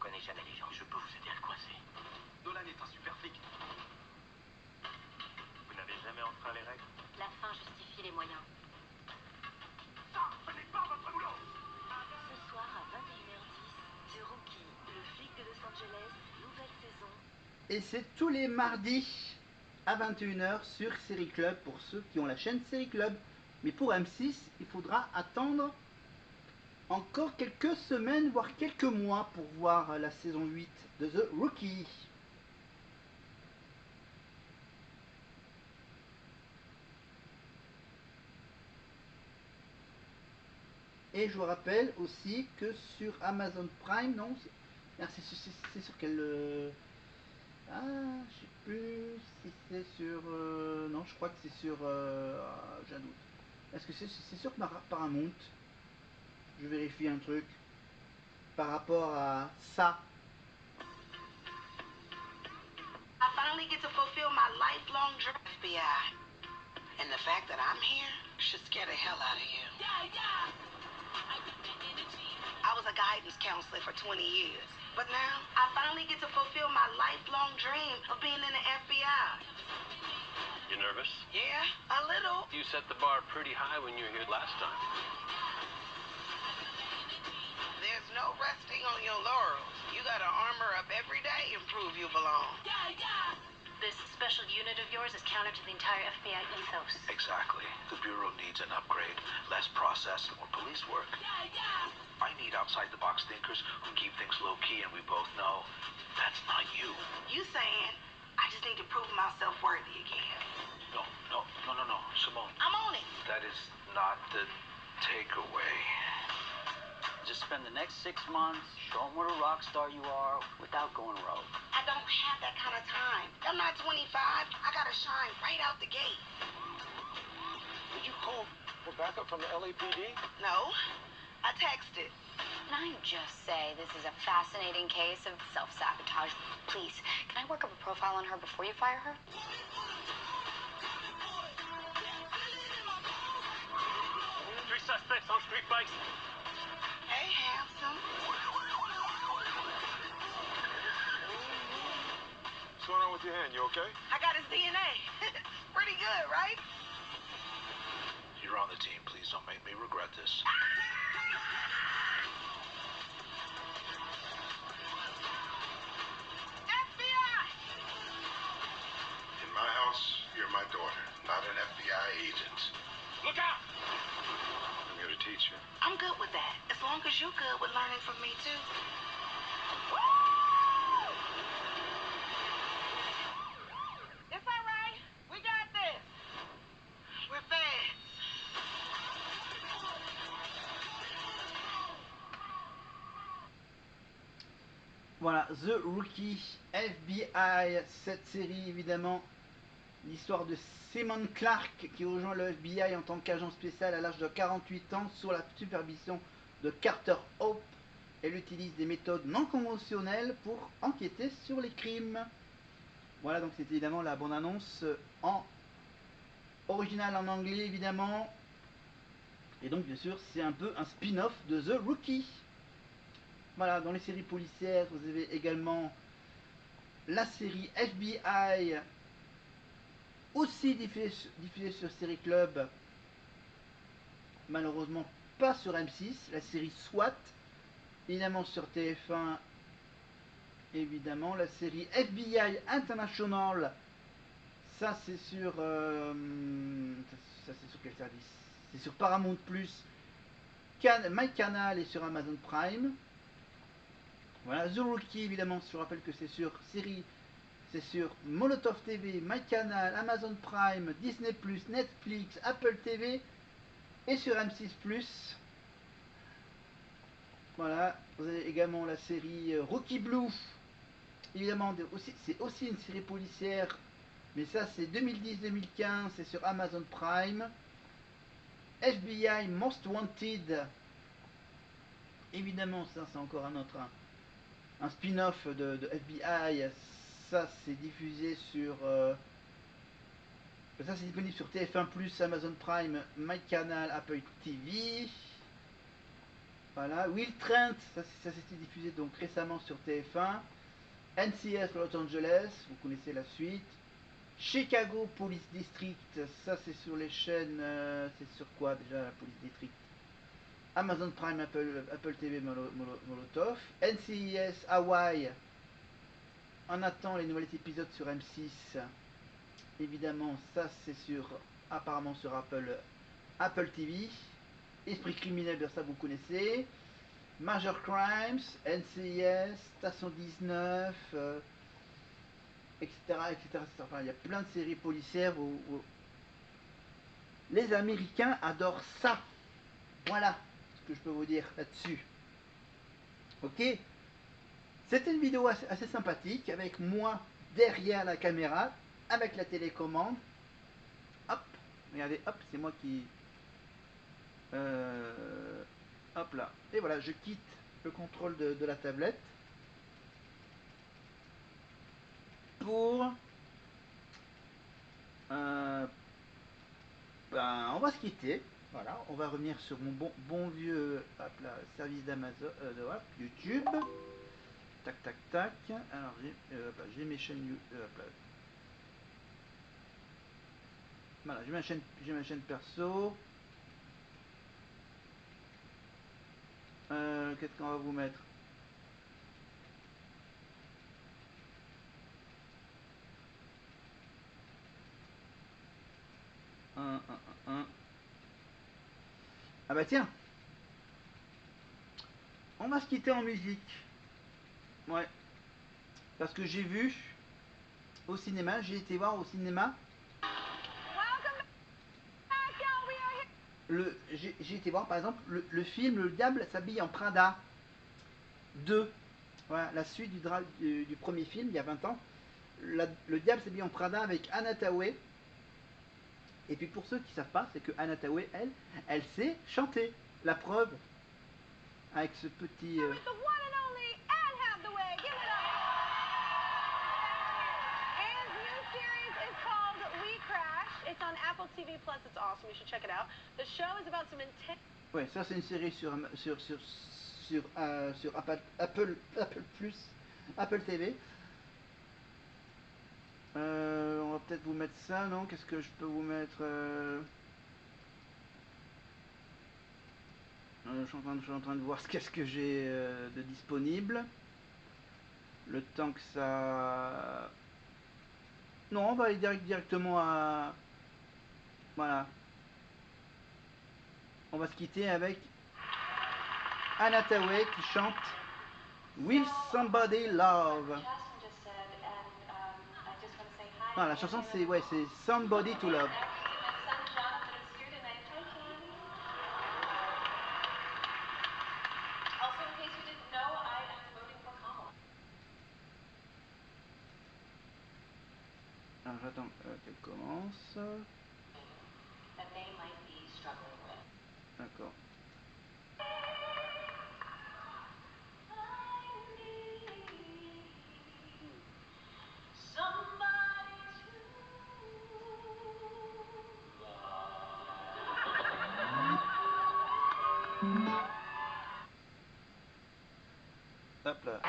connaissez la légende. Je peux vous aider à le coincer. Nolan est un super flic. Vous n'avez jamais enfreint les règles? La fin justifie les moyens. Ça, ce n'est pas votre boulot. Ce soir à 21h10, The Rookie, le flic de Los Angeles, nouvelle saison. Et c'est tous les mardis à 21h sur Série Club pour ceux qui ont la chaîne Série Club. Mais pour M6, il faudra attendre encore quelques semaines, voire quelques mois pour voir la saison 8 de The Rookie. Et je vous rappelle aussi que sur Amazon Prime, non, c'est sur quel... Ah, je sais plus si c'est sur... non, je crois que c'est sur... j'ai un doute. Est-ce que c'est sur Paramount? Je vérifie un truc par rapport à ça. I finally get to fulfill my lifelong dream, FBI. And the fact that I'm here should scare the hell out of you. I was a guidance counselor for 20 years. But now, I finally get to fulfill my lifelong dream of being in the FBI. You nervous? Yeah, a little. You set the bar pretty high when you were here last time. There's no resting on your laurels. You gotta armor up every day and prove you belong. This special unit of yours is counter to the entire FBI ethos. Exactly. The Bureau needs an upgrade. Less process, more police work. I need outside-the-box thinkers who keep things low-key, and we both know that's not you. You saying I just need to prove myself worthy again. No, Simone. I'm on it. That is not the takeaway. Just spend the next 6 months, show them what a rock star you are without going rogue. I don't have that kind of time. I'm not 25. I gotta shine right out the gate. Did you call for backup from the LAPD? No, I texted. Can I just say this is a fascinating case of self-sabotage? Please, can I work up a profile on her before you fire her? 3 suspects on street bikes. Hey, handsome. What's going on with your hand? You okay? I got his DNA. Pretty good, right? You're on the team. Please don't make me regret this. FBI! In my house, you're my daughter, not an FBI agent. Look out! I'm here to teach you. I'm good with that. As long as you're good with learning from me, too. It's all right. We got this. We're feds. Voilà, The Rookie, FBI, cette série évidemment, l'histoire de Simon Clark qui rejoint le FBI en tant qu'agent spécial à l'âge de 48 ans sous la supervision de Carter Hope. Elle utilise des méthodes non conventionnelles pour enquêter sur les crimes. Voilà, donc c'est évidemment la bande-annonce en original en anglais évidemment. Et donc bien sûr c'est un peu un spin-off de The Rookie. Voilà, dans les séries policières, vous avez également la série FBI, aussi diffusée sur Série Club, malheureusement pas sur M6, la série SWAT, évidemment sur TF1, évidemment, la série FBI International, ça c'est sur, ça c'est sur quel service? C'est sur Paramount+, MyCanal et sur Amazon Prime. Voilà, The Rookie évidemment, je vous rappelle que c'est sur série, c'est sur Molotov TV, MyCanal, Amazon Prime, Disney+, Netflix, Apple TV et sur M6+. Voilà, vous avez également la série Rocky Blue, évidemment, c'est aussi une série policière, mais ça c'est 2010-2015, c'est sur Amazon Prime. FBI Most Wanted, évidemment, ça c'est encore un spin-off de FBI, ça c'est diffusé sur... ça c'est disponible sur TF1+, Amazon Prime, MyCanal, Apple TV. Voilà, Will Trent, ça s'était diffusé donc récemment sur TF1. NCS Los Angeles, vous connaissez la suite. Chicago Police District, ça c'est sur les chaînes, c'est sur quoi déjà la Police District? Amazon Prime, Apple TV, Molotov. NCIS Hawaii, on attend les nouveaux épisodes sur M6. Évidemment, ça c'est apparemment sur Apple TV. Esprit criminel, bien ça vous connaissez. Major Crimes, NCIS, Station 19, etc., etc. Enfin, il y a plein de séries policières où les Américains adorent ça. Voilà ce que je peux vous dire là-dessus. Ok, c'était une vidéo assez sympathique avec moi derrière la caméra, avec la télécommande. Hop, regardez, hop, c'est moi qui... hop là. Et voilà, je quitte le contrôle de la tablette pour... on va se quitter. Voilà, on va revenir sur mon bon vieux hop là, service d'Amazon, YouTube. Tac, tac, tac. Alors, j'ai mes chaînes... hop là. Voilà, j'ai ma chaîne perso. Qu'est-ce qu'on va vous mettre? Ah bah tiens, on va se quitter en musique. Ouais, parce que j'ai vu au cinéma, j'ai été voir au cinéma. J'ai été voir par exemple le film Le Diable s'habille en Prada 2. Voilà, la suite du premier film il y a 20 ans. Le Diable s'habille en Prada avec Anna Hathaway. Et puis pour ceux qui ne savent pas, c'est que Anna Hathaway, elle sait chanter. La preuve, avec ce petit... It's on Apple TV Plus. It's awesome. You should check it out. The show is about some intense. Ouais, ça c'est une série sur Apple Plus, Apple TV. On va peut-être vous mettre ça, non? Qu'est-ce que je peux vous mettre? Je suis en train de voir qu'est-ce que j'ai de disponible. Le temps que ça... Non, on va aller directement à... Voilà. On va se quitter avec Anna Hathaway qui chante Will Somebody Love. Non, la chanson c'est Somebody to Love. Alors j'attends qu'elle commence. D'accord. Hop là.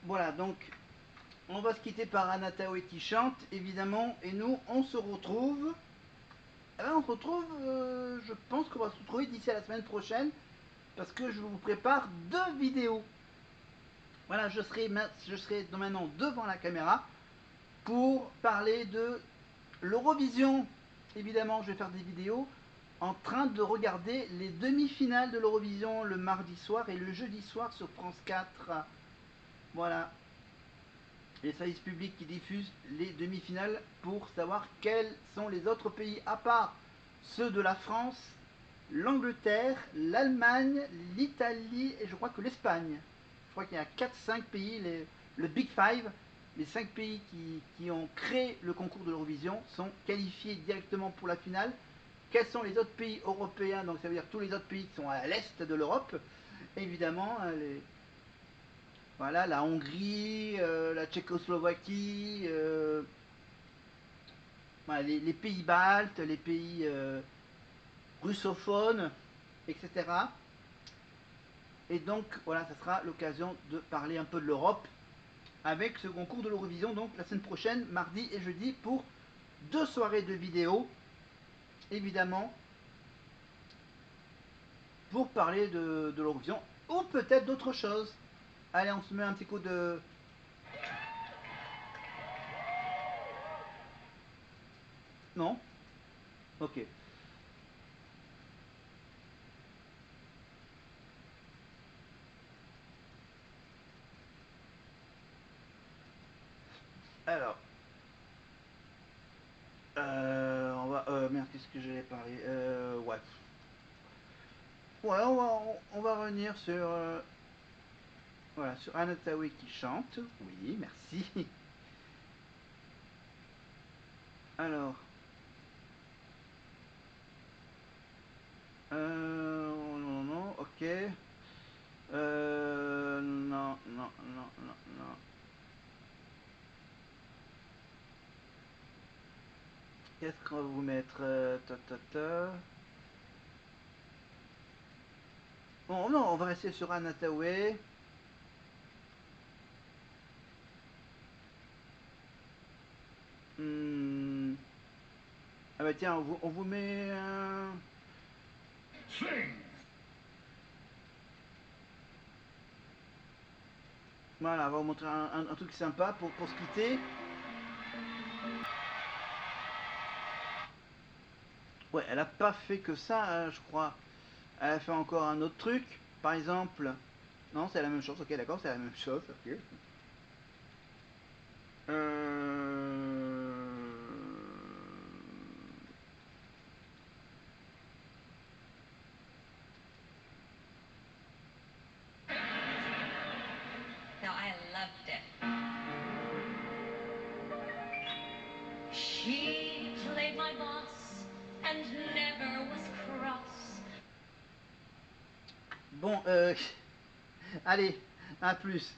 Voilà, donc on va se quitter par Anna Hathaway qui chante, évidemment, et nous on se retrouve eh ben, on se retrouve, je pense qu'on va se retrouver d'ici à la semaine prochaine, parce que je vous prépare 2 vidéos. Voilà, je serai maintenant devant la caméra pour parler de l'Eurovision. Évidemment, je vais faire des vidéos en train de regarder les demi-finales de l'Eurovision le mardi soir et le jeudi soir sur France 4. Voilà. Les services publics qui diffusent les demi-finales pour savoir quels sont les autres pays, à part ceux de la France, l'Angleterre, l'Allemagne, l'Italie et je crois que l'Espagne. Je crois qu'il y a 4-5 pays, le Big Five, les 5 pays qui ont créé le concours de l'Eurovision sont qualifiés directement pour la finale. Quels sont les autres pays européens? Donc ça veut dire tous les autres pays qui sont à l'est de l'Europe. Évidemment, voilà, la Hongrie, la Tchécoslovaquie, voilà, les pays baltes, les pays russophones, etc. Et donc voilà, ça sera l'occasion de parler un peu de l'Europe avec ce concours de l'Eurovision, donc la semaine prochaine, mardi et jeudi, pour 2 soirées de vidéos, évidemment, pour parler de l'Eurovision, ou peut-être d'autres choses. Allez, on se met un petit coup de... Non? Ok. Alors... on va... merde, qu'est-ce que j'allais parler? Ouais. Ouais, on va revenir sur... voilà, sur Anna Tawai qui chante. Oui, merci. Alors... non, ok. Non, non, non, non, non. Qu'est-ce qu'on va vous mettre? Bon, non, on va rester sur Anna Tawai. Ah bah tiens, on vous met... Voilà, on va vous montrer un truc sympa pour se quitter. Ouais, elle a pas fait que ça, je crois. Elle a fait encore un autre truc. Par exemple... Non, c'est la même chose. Ok, d'accord, c'est la même chose. Ok. No, I loved it. She played my boss and never was cross. Bon, allez, à plus.